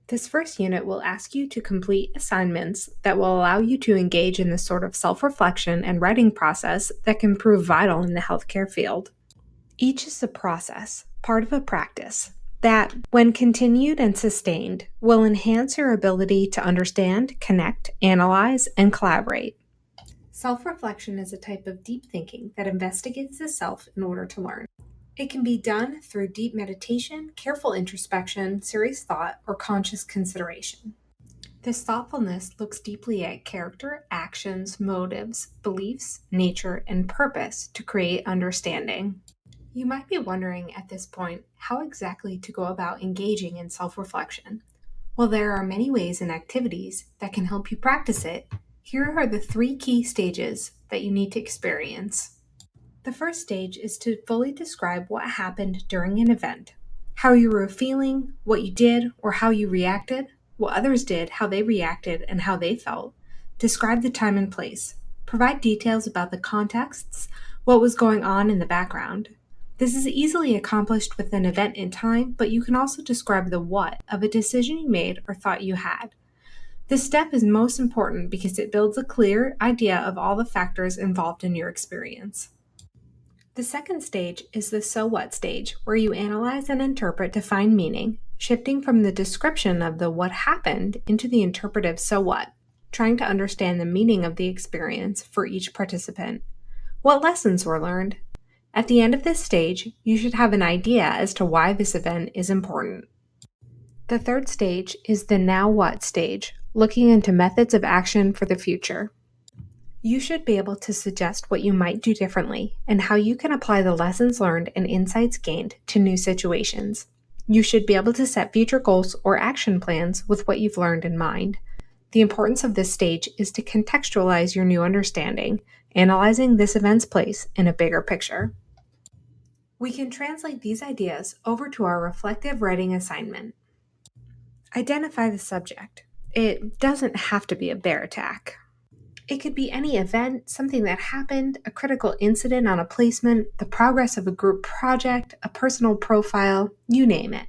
This first unit will ask you to complete assignments that will allow you to engage in the sort of self-reflection and writing process that can prove vital in the healthcare field. Each is a process, part of a practice, that, when continued and sustained, will enhance your ability to understand, connect, analyze, and collaborate. Self-reflection is a type of deep thinking that investigates the self in order to learn. It can be done through deep meditation, careful introspection, serious thought, or conscious consideration. This thoughtfulness looks deeply at character, actions, motives, beliefs, nature, and purpose to create understanding. You might be wondering at this point how exactly to go about engaging in self-reflection. While there are many ways and activities that can help you practice it, here are the 3 key stages that you need to experience. The first stage is to fully describe what happened during an event, how you were feeling, what you did, or how you reacted, what others did, how they reacted, and how they felt. Describe the time and place. Provide details about the contexts, what was going on in the background. This is easily accomplished with an event in time, but you can also describe the what of a decision you made or thought you had. This step is most important because it builds a clear idea of all the factors involved in your experience. The second stage is the so what stage, where you analyze and interpret to find meaning, shifting from the description of the what happened into the interpretive so what, trying to understand the meaning of the experience for each participant. What lessons were learned? At the end of this stage, you should have an idea as to why this event is important. The third stage is the now what stage, looking into methods of action for the future. You should be able to suggest what you might do differently and how you can apply the lessons learned and insights gained to new situations. You should be able to set future goals or action plans with what you've learned in mind. The importance of this stage is to contextualize your new understanding, analyzing this event's place in a bigger picture. We can translate these ideas over to our reflective writing assignment. Identify the subject. It doesn't have to be a bear attack. It could be any event, something that happened, a critical incident on a placement, the progress of a group project, a personal profile, you name it.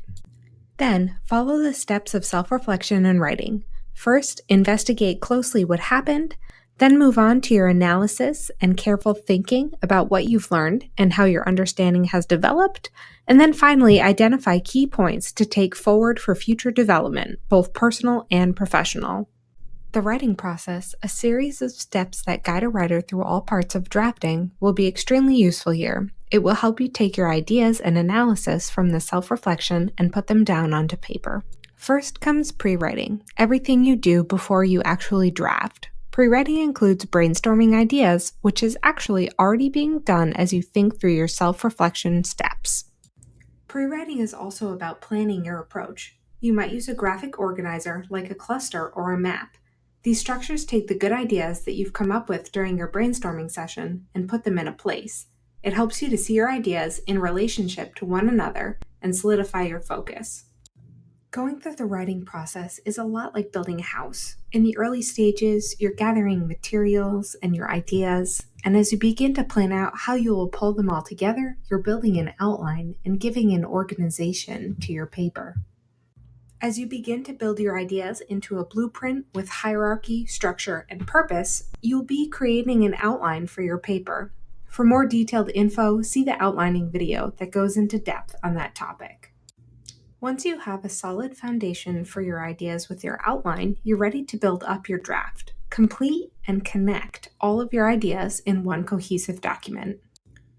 Then, follow the steps of self-reflection and writing. First, investigate closely what happened, then move on to your analysis and careful thinking about what you've learned and how your understanding has developed, and then finally identify key points to take forward for future development, both personal and professional. The writing process, a series of steps that guide a writer through all parts of drafting, will be extremely useful here. It will help you take your ideas and analysis from the self-reflection and put them down onto paper. First comes pre-writing, everything you do before you actually draft. Pre-writing includes brainstorming ideas, which is actually already being done as you think through your self-reflection steps. Pre-writing is also about planning your approach. You might use a graphic organizer like a cluster or a map. These structures take the good ideas that you've come up with during your brainstorming session and put them in a place. It helps you to see your ideas in relationship to one another and solidify your focus. Going through the writing process is a lot like building a house. In the early stages, you're gathering materials and your ideas, and as you begin to plan out how you will pull them all together, you're building an outline and giving an organization to your paper. As you begin to build your ideas into a blueprint with hierarchy, structure, and purpose, you'll be creating an outline for your paper. For more detailed info, see the outlining video that goes into depth on that topic. Once you have a solid foundation for your ideas with your outline, you're ready to build up your draft. Complete and connect all of your ideas in one cohesive document.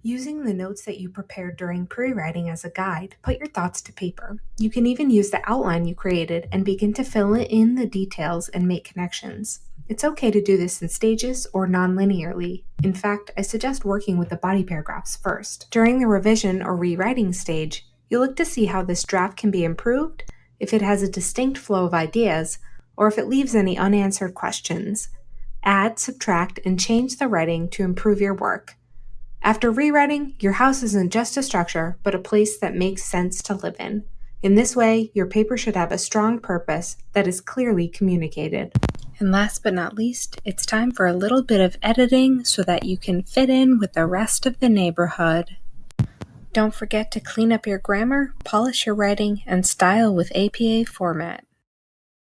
Using the notes that you prepared during pre-writing as a guide, put your thoughts to paper. You can even use the outline you created and begin to fill in the details and make connections. It's okay to do this in stages or non-linearly. In fact, I suggest working with the body paragraphs first. During the revision or rewriting stage, you'll look to see how this draft can be improved, if it has a distinct flow of ideas, or if it leaves any unanswered questions. Add, subtract, and change the writing to improve your work. After rewriting, your house isn't just a structure, but a place that makes sense to live in. In this way, your paper should have a strong purpose that is clearly communicated. And last but not least, it's time for a little bit of editing so that you can fit in with the rest of the neighborhood. Don't forget to clean up your grammar, polish your writing, and style with APA format.